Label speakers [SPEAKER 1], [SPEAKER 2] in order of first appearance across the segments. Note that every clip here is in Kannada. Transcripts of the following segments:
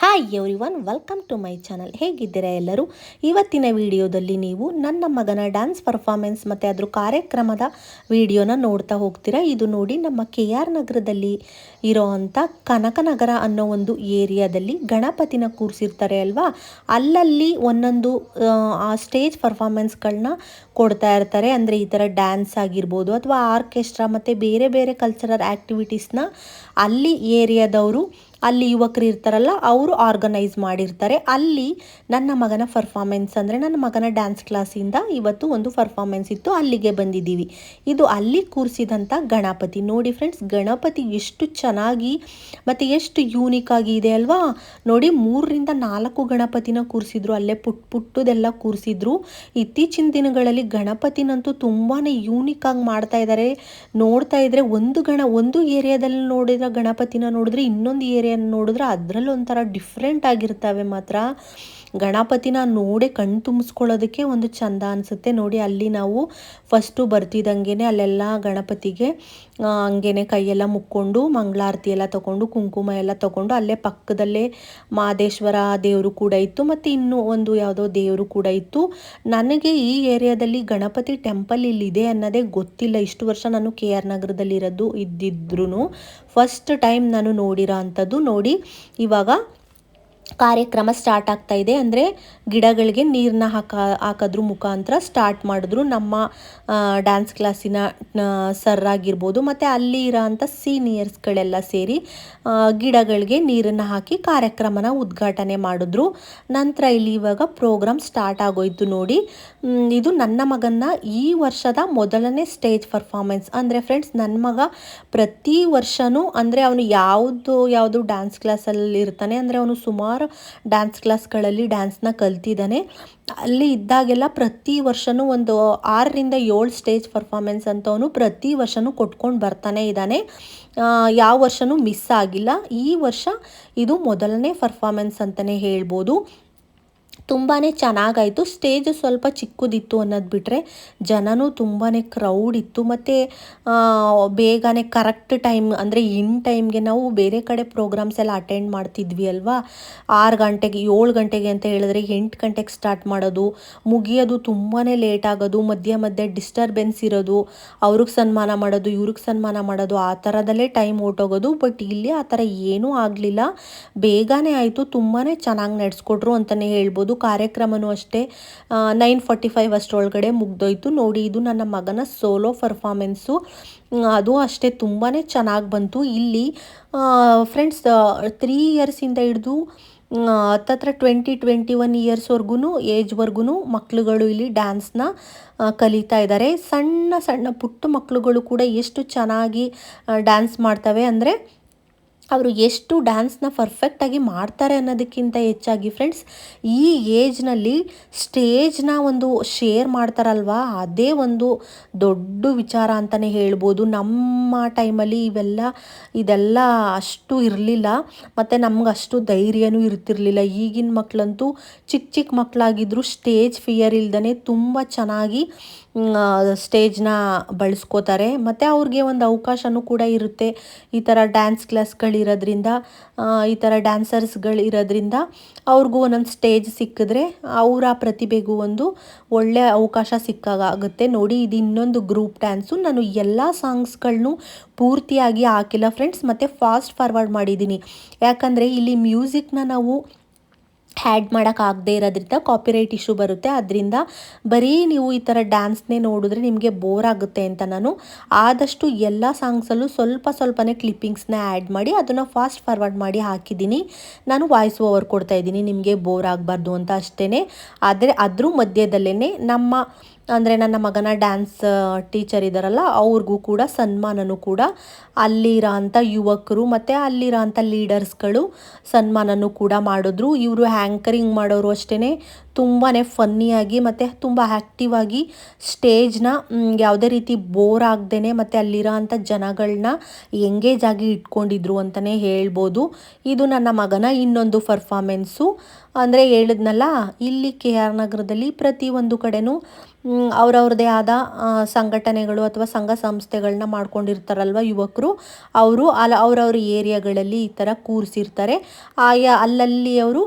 [SPEAKER 1] Hi everyone, welcome to my channel. ಹೇಗಿದ್ದೀರಾ ಎಲ್ಲರೂ? ಇವತ್ತಿನ ವಿಡಿಯೋದಲ್ಲಿ ನೀವು ನನ್ನ ಮಗನ ಡ್ಯಾನ್ಸ್ ಪರ್ಫಾರ್ಮೆನ್ಸ್ ಮತ್ತು ಅದ್ರ ಕಾರ್ಯಕ್ರಮದ ವಿಡಿಯೋನ ನೋಡ್ತಾ ಹೋಗ್ತೀರಾ. ಇದು ನೋಡಿ, ನಮ್ಮ KR ನಗರದಲ್ಲಿ ಇರೋವಂಥ ಕನಕನಗರ ಅನ್ನೋ ಒಂದು ಏರಿಯಾದಲ್ಲಿ ಗಣಪತಿನ ಕೂರಿಸಿರ್ತಾರೆ ಅಲ್ವಾ, ಅಲ್ಲಲ್ಲಿ ಒಂದೊಂದು ಸ್ಟೇಜ್ ಪರ್ಫಾರ್ಮೆನ್ಸ್ಗಳನ್ನ ಕೊಡ್ತಾ ಇರ್ತಾರೆ. ಅಂದರೆ ಈ ಥರ ಡ್ಯಾನ್ಸ್ ಆಗಿರ್ಬೋದು ಅಥವಾ ಆರ್ಕೆಸ್ಟ್ರಾ ಮತ್ತು ಬೇರೆ ಬೇರೆ ಕಲ್ಚರಲ್ ಆ್ಯಕ್ಟಿವಿಟೀಸ್ನ ಅಲ್ಲಿ ಏರಿಯಾದವರು, ಅಲ್ಲಿ ಯುವಕರು ಇರ್ತಾರಲ್ಲ, ಅವರು ಆರ್ಗನೈಸ್ ಮಾಡಿರ್ತಾರೆ. ಅಲ್ಲಿ ನನ್ನ ಮಗನ ಪರ್ಫಾರ್ಮೆನ್ಸ್, ಅಂದರೆ ನನ್ನ ಮಗನ ಡ್ಯಾನ್ಸ್ ಕ್ಲಾಸಿಂದ ಇವತ್ತು ಒಂದು ಪರ್ಫಾರ್ಮೆನ್ಸ್ ಇತ್ತು, ಅಲ್ಲಿಗೆ ಬಂದಿದ್ದೀವಿ. ಇದು ಅಲ್ಲಿ ಕೂರಿಸಿದಂಥ ಗಣಪತಿ ನೋಡಿ ಫ್ರೆಂಡ್ಸ್. ಗಣಪತಿ ಎಷ್ಟು ಚೆನ್ನಾಗಿ ಮತ್ತು ಎಷ್ಟು ಯೂನಿಕ್ ಆಗಿ ಇದೆ ಅಲ್ವಾ. ನೋಡಿ, 3-4 ಗಣಪತಿನ ಕೂರಿಸಿದ್ರು, ಅಲ್ಲೇ ಪುಟ್ಟದೆಲ್ಲ ಕೂರಿಸಿದ್ರು. ಇತ್ತೀಚಿನ ದಿನಗಳಲ್ಲಿ ಗಣಪತಿನಂತೂ ತುಂಬಾ ಯೂನಿಕ್ ಆಗಿ ಮಾಡ್ತಾ ಇದ್ದಾರೆ. ನೋಡ್ತಾ ಇದ್ರೆ ಒಂದು ಏರಿಯಾದಲ್ಲಿ ನೋಡಿದ್ರೆ ಗಣಪತಿನ ನೋಡಿದ್ರೆ ಇನ್ನೊಂದು ಏರಿಯಾ ನೋಡಿದ್ರೆ ಅದರಲ್ಲಿ ಒಂಥರ ಡಿಫ್ರೆಂಟ್ ಆಗಿರ್ತವೆ. ಮಾತ್ರ ಗಣಪತಿನ ನೋಡೇ ಕಣ್ಣು ತುಂಬಿಸ್ಕೊಳ್ಳೋದಕ್ಕೆ ಒಂದು ಚಂದ ಅನಿಸುತ್ತೆ. ನೋಡಿ, ಅಲ್ಲಿ ನಾವು ಫಸ್ಟು ಬರ್ತಿದ್ದಂಗೆ ಅಲ್ಲೆಲ್ಲ ಗಣಪತಿಗೆ ಹಂಗೇನೆ ಕೈಯೆಲ್ಲ ಮುಕ್ಕೊಂಡು ಮಂಗಳಾರತಿ ಎಲ್ಲ ತೊಗೊಂಡು ಕುಂಕುಮ ಎಲ್ಲ ತೊಗೊಂಡು, ಅಲ್ಲೇ ಪಕ್ಕದಲ್ಲೇ ಮಹದೇಶ್ವರ ದೇವರು ಕೂಡ ಇತ್ತು ಮತ್ತು ಇನ್ನೂ ಒಂದು ಯಾವುದೋ ದೇವರು ಕೂಡ ಇತ್ತು. ನನಗೆ ಈ ಏರಿಯಾದಲ್ಲಿ ಗಣಪತಿ ಟೆಂಪಲ್ ಇಲ್ಲಿದೆ ಅನ್ನೋದೇ ಗೊತ್ತಿಲ್ಲ. ಇಷ್ಟು ವರ್ಷ ನಾನು KR ನಗರದಲ್ಲಿ ಇದ್ದಿದ್ರೂ ಫಸ್ಟ್ ಟೈಮ್ ನಾನು ನೋಡಿರೋ ಅಂಥದ್ದು. ನೋಡಿ, ಇವಾಗ ಕಾರ್ಯಕ್ರಮ ಸ್ಟಾರ್ಟ್ ಆಗ್ತಾ ಇದೆ. ಅಂದರೆ ಗಿಡಗಳಿಗೆ ನೀರನ್ನ ಹಾಕೋದ್ರ ಮುಖಾಂತರ ಸ್ಟಾರ್ಟ್ ಮಾಡಿದ್ರು ನಮ್ಮ ಡ್ಯಾನ್ಸ್ ಕ್ಲಾಸಿನ ಸರ್ ಆಗಿರ್ಬೋದು, ಮತ್ತು ಅಲ್ಲಿ ಇರೋಂಥ ಸೀನಿಯರ್ಸ್ಗಳೆಲ್ಲ ಸೇರಿ ಗಿಡಗಳಿಗೆ ನೀರನ್ನು ಹಾಕಿ ಕಾರ್ಯಕ್ರಮನ ಉದ್ಘಾಟನೆ ಮಾಡಿದ್ರು. ನಂತರ ಇಲ್ಲಿ ಇವಾಗ ಪ್ರೋಗ್ರಾಮ್ ಸ್ಟಾರ್ಟ್ ಆಗೋಯ್ತು. ನೋಡಿ, ಇದು ನನ್ನ ಮಗನ ಈ ವರ್ಷದ ಮೊದಲನೇ ಸ್ಟೇಜ್ ಪರ್ಫಾರ್ಮೆನ್ಸ್. ಅಂದರೆ ಫ್ರೆಂಡ್ಸ್, ನನ್ನ ಮಗ ಪ್ರತಿ ವರ್ಷವೂ, ಅಂದರೆ ಅವನು ಯಾವುದು ಡ್ಯಾನ್ಸ್ ಕ್ಲಾಸಲ್ಲಿ ಇರ್ತಾನೆ, ಅಂದರೆ ಅವನು ಸುಮಾರು ಡ್ಯಾನ್ಸ್ ಕ್ಲಾಸ್ಗಳಲ್ಲಿ ಡ್ಯಾನ್ಸ್ನ ಕಲ್ತಿದ್ದಾನೆ. ಅಲ್ಲಿ ಇದ್ದಾಗೆಲ್ಲ ಪ್ರತಿ ವರ್ಷವೂ ಒಂದು 6-7 ಸ್ಟೇಜ್ ಪರ್ಫಾರ್ಮೆನ್ಸ್ ಅಂತವನು ಪ್ರತಿ ವರ್ಷವೂ ಕೊಟ್ಕೊಂಡು ಬರ್ತಾನೆ ಇದ್ದಾನೆ. ಯಾವ ವರ್ಷವೂ ಮಿಸ್ ಆಗಿಲ್ಲ. ಈ ವರ್ಷ ಇದು ಮೊದಲನೇ ಪರ್ಫಾರ್ಮೆನ್ಸ್ ಅಂತಲೇ ಹೇಳ್ಬೋದು. ತುಂಬಾ ಚೆನ್ನಾಗಾಯಿತು. ಸ್ಟೇಜು ಸ್ವಲ್ಪ ಚಿಕ್ಕದಿತ್ತು ಅನ್ನೋದು ಬಿಟ್ಟರೆ ಜನನೂ ತುಂಬಾ ಕ್ರೌಡ್ ಇತ್ತು. ಮತ್ತು ಬೇಗನೆ ಕರೆಕ್ಟ್ ಟೈಮ್, ಅಂದರೆ ಇನ್ ಟೈಮ್ಗೆ ನಾವು ಬೇರೆ ಕಡೆ ಪ್ರೋಗ್ರಾಮ್ಸ್ ಎಲ್ಲ ಅಟೆಂಡ್ ಮಾಡ್ತಿದ್ವಿ ಅಲ್ವಾ. 6 ಗಂಟೆಗೆ 7 ಗಂಟೆಗೆ ಅಂತ ಹೇಳಿದ್ರೆ 8 ಗಂಟೆಗೆ ಸ್ಟಾರ್ಟ್ ಮಾಡೋದು, ಮುಗಿಯೋದು ತುಂಬಾ ಲೇಟ್ ಆಗೋದು, ಮಧ್ಯೆ ಡಿಸ್ಟರ್ಬೆನ್ಸ್ ಇರೋದು, ಅವ್ರಿಗೆ ಸನ್ಮಾನ ಮಾಡೋದು ಇವ್ರಿಗೆ ಸನ್ಮಾನ ಮಾಡೋದು, ಆ ಥರದಲ್ಲೇ ಟೈಮ್ ಹೊರ್ಟೋಗೋದು. ಬಟ್ ಇಲ್ಲಿ ಆ ಥರ ಏನೂ ಆಗಲಿಲ್ಲ, ಬೇಗನೆ ಆಯಿತು. ತುಂಬಾ ಚೆನ್ನಾಗಿ ನಡೆಸ್ಕೊಟ್ರು ಅಂತಲೇ ಹೇಳ್ಬೋದು. ಕಾರ್ಯಕ್ರಮನೂ ಅಷ್ಟೇ 9:45 ಅಷ್ಟರೊಳಗಡೆ ಮುಗ್ದೋಯ್ತು. ನೋಡಿ, ಇದು ನನ್ನ ಮಗನ ಸೋಲೋ ಪರ್ಫಾರ್ಮೆನ್ಸು. ಅದು ಅಷ್ಟೇ ತುಂಬಾ ಚೆನ್ನಾಗಿ ಬಂತು. ಇಲ್ಲಿ ಫ್ರೆಂಡ್ಸ್ 3 ಇಯರ್ಸಿಂದ ಹಿಡಿದು ಹತ್ತತ್ರ 20-21 ಇಯರ್ಸ್ವರೆಗೂ ಏಜ್ವರೆಗೂ ಮಕ್ಕಳುಗಳು ಇಲ್ಲಿ ಡ್ಯಾನ್ಸ್ನ ಕಲಿತಾ ಇದ್ದಾರೆ. ಸಣ್ಣ ಸಣ್ಣ ಪುಟ್ಟ ಮಕ್ಕಳುಗಳು ಕೂಡ ಎಷ್ಟು ಚೆನ್ನಾಗಿ ಡ್ಯಾನ್ಸ್ ಮಾಡ್ತವೆ ಅಂದರೆ, ಅವರು ಎಷ್ಟು ಡ್ಯಾನ್ಸ್ನ ಪರ್ಫೆಕ್ಟಾಗಿ ಮಾಡ್ತಾರೆ ಅನ್ನೋದಕ್ಕಿಂತ ಹೆಚ್ಚಾಗಿ ಫ್ರೆಂಡ್ಸ್, ಈ ಏಜ್ನಲ್ಲಿ ಸ್ಟೇಜ್ನ ಒಂದು ಶೇರ್ ಮಾಡ್ತಾರಲ್ವ, ಅದೇ ಒಂದು ದೊಡ್ಡ ವಿಚಾರ ಅಂತಲೇ ಹೇಳ್ಬೋದು. ನಮ್ಮ ಟೈಮಲ್ಲಿ ಇದೆಲ್ಲ ಅಷ್ಟು ಇರಲಿಲ್ಲ, ಮತ್ತು ನಮ್ಗೆ ಅಷ್ಟು ಧೈರ್ಯನೂ ಇರ್ತಿರ್ಲಿಲ್ಲ. ಈಗಿನ ಮಕ್ಕಳಂತೂ ಚಿಕ್ಕ ಮಕ್ಕಳಾಗಿದ್ದರೂ ಸ್ಟೇಜ್ ಫಿಯರ್ ಇಲ್ದೇ ತುಂಬ ಚೆನ್ನಾಗಿ ಸ್ಟೇಜ್ನ ಬಳಸ್ಕೋತಾರೆ. ಮತ್ತು ಅವ್ರಿಗೆ ಒಂದು ಅವಕಾಶನೂ ಕೂಡ ಇರುತ್ತೆ. ಈ ಥರ ಡ್ಯಾನ್ಸ್ ಕ್ಲಾಸ್ಗಳಿರೋದ್ರಿಂದ, ಈ ಥರ ಡ್ಯಾನ್ಸರ್ಸ್ಗಳಿರೋದ್ರಿಂದ ಅವ್ರಿಗೂ ಒಂದೊಂದು ಸ್ಟೇಜ್ ಸಿಕ್ಕಿದ್ರೆ ಅವರ ಪ್ರತಿಭೆಗೂ ಒಂದು ಒಳ್ಳೆಯ ಅವಕಾಶ ಸಿಕ್ಕಾಗುತ್ತೆ. ನೋಡಿ, ಇದು ಇನ್ನೊಂದು ಗ್ರೂಪ್ ಡ್ಯಾನ್ಸು. ನಾನು ಎಲ್ಲ ಸಾಂಗ್ಸ್ಗಳನ್ನೂ ಪೂರ್ತಿಯಾಗಿ ಹಾಕಿಲ್ಲ ಫ್ರೆಂಡ್ಸ್, ಮತ್ತು ಫಾಸ್ಟ್ ಫಾರ್ವರ್ಡ್ ಮಾಡಿದ್ದೀನಿ. ಯಾಕಂದರೆ ಇಲ್ಲಿ ಮ್ಯೂಸಿಕ್ನ ನಾವು ಹ್ಯಾಡ್ ಮಾಡೋಕ್ಕಾಗದೇ ಇರೋದ್ರಿಂದ ಕಾಪಿರೈಟ್ ಇಶ್ಯೂ ಬರುತ್ತೆ. ಅದರಿಂದ ಬರೀ ನೀವು ಈ ಥರ ಡ್ಯಾನ್ಸ್ನೇ ನೋಡಿದ್ರೆ ನಿಮಗೆ ಬೋರ್ ಆಗುತ್ತೆ ಅಂತ ನಾನು ಆದಷ್ಟು ಎಲ್ಲ ಸಾಂಗ್ಸಲ್ಲೂ ಸ್ವಲ್ಪನೇ ಕ್ಲಿಪ್ಪಿಂಗ್ಸ್ನ ಆ್ಯಡ್ ಮಾಡಿ ಅದನ್ನು ಫಾಸ್ಟ್ ಫಾರ್ವರ್ಡ್ ಮಾಡಿ ಹಾಕಿದ್ದೀನಿ. ನಾನು ವಾಯ್ಸ್ ಓವರ್ ಕೊಡ್ತಾಯಿದ್ದೀನಿ, ನಿಮಗೆ ಬೋರ್ ಆಗಬಾರ್ದು ಅಂತ ಅಷ್ಟೇ. ಆದರೆ ಅದ್ರ ಮಧ್ಯದಲ್ಲೇ ನನ್ನ ಮಗನ ಡ್ಯಾನ್ಸ್ ಟೀಚರ್ ಇದ್ದಾರಲ್ಲ, ಅವ್ರಿಗೂ ಕೂಡ ಸನ್ಮಾನನೂ ಕೂಡ ಅಲ್ಲಿರೋ ಅಂಥ ಯುವಕರು ಮತ್ತು ಅಲ್ಲಿರೋ ಅಂಥ ಲೀಡರ್ಸ್ಗಳು ಸನ್ಮಾನನೂ ಕೂಡ ಮಾಡಿದ್ರು. ಇವರು ಆ್ಯಂಕರಿಂಗ್ ಮಾಡೋರು ಅಷ್ಟೇ ತುಂಬಾ ಫನ್ನಿಯಾಗಿ ಮತ್ತು ತುಂಬ ಆ್ಯಕ್ಟಿವ್ ಆಗಿ ಸ್ಟೇಜ್ನ ಯಾವುದೇ ರೀತಿ ಬೋರ್ ಆಗದೇನೆ ಮತ್ತು ಅಲ್ಲಿರೋ ಅಂಥ ಜನಗಳನ್ನ ಎಂಗೇಜ್ ಆಗಿ ಇಟ್ಕೊಂಡಿದ್ರು ಅಂತಲೇ ಹೇಳ್ಬೋದು. ಇದು ನನ್ನ ಮಗನ ಇನ್ನೊಂದು ಪರ್ಫಾಮೆನ್ಸು. ಅಂದರೆ ಹೇಳಿದ್ನಲ್ಲ, ಇಲ್ಲಿ ಕೆ ಆರ್ ನಗರದಲ್ಲಿ ಪ್ರತಿಯೊಂದು ಕಡೆನೂ ಅವ್ರವ್ರದ್ದೇ ಆದ ಸಂಘಟನೆಗಳು ಅಥವಾ ಸಂಘ ಸಂಸ್ಥೆಗಳನ್ನ ಮಾಡ್ಕೊಂಡಿರ್ತಾರಲ್ವ ಯುವಕರು. ಅವರು ಅವ್ರವ್ರ ಏರಿಯಾಗಳಲ್ಲಿ ಈ ಥರ ಕೂರಿಸಿರ್ತಾರೆ. ಅಲ್ಲಲ್ಲಿ ಅವರು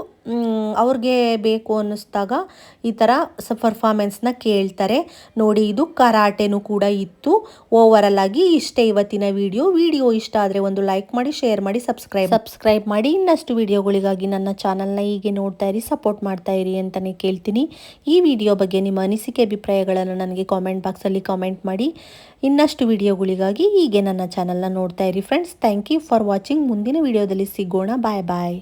[SPEAKER 1] ಅವ್ರಿಗೆ ಬೇಕು ಅನ್ನಿಸ್ದಾಗ ಈ ಥರ ಪರ್ಫಾಮೆನ್ಸ್ನ ಕೇಳ್ತಾರೆ. ನೋಡಿ, ಇದು ಕರಾಟೆನೂ ಕೂಡ ಇತ್ತು. ಓವರಲ್ ಆಗಿ ಇಷ್ಟೇ ಇವತ್ತಿನ ವಿಡಿಯೋ ಇಷ್ಟ ಆದರೆ ಒಂದು ಲೈಕ್ ಮಾಡಿ, ಶೇರ್ ಮಾಡಿ, ಸಬ್ಸ್ಕ್ರೈಬ್ ಮಾಡಿ. ಇನ್ನಷ್ಟು ವಿಡಿಯೋಗಳಿಗಾಗಿ ನನ್ನ ಚಾನಲ್ನ ಹೀಗೆ ನೋಡ್ತಾ ಇರಿ, ಸಪೋರ್ಟ್ ಮಾಡ್ತಾ ಇರಿ ಅಂತಲೇ ಕೇಳ್ತೀನಿ. ಈ ವಿಡಿಯೋ ಬಗ್ಗೆ ನಿಮ್ಮ ಅನಿಸಿಕೆ ಅಭಿಪ್ರಾಯಗಳನ್ನು ನನಗೆ ಕಾಮೆಂಟ್ ಬಾಕ್ಸಲ್ಲಿ ಕಾಮೆಂಟ್ ಮಾಡಿ. ಇನ್ನಷ್ಟು ವಿಡಿಯೋಗಳಿಗಾಗಿ ಹೀಗೆ ನನ್ನ ಚಾನಲ್ನ ನೋಡ್ತಾ ಇರಿ friends. Thank you for watching. ಮುಂದಿನ ವಿಡಿಯೋದಲ್ಲಿ ಸಿಗೋಣ. ಬಾಯ್ ಬಾಯ್.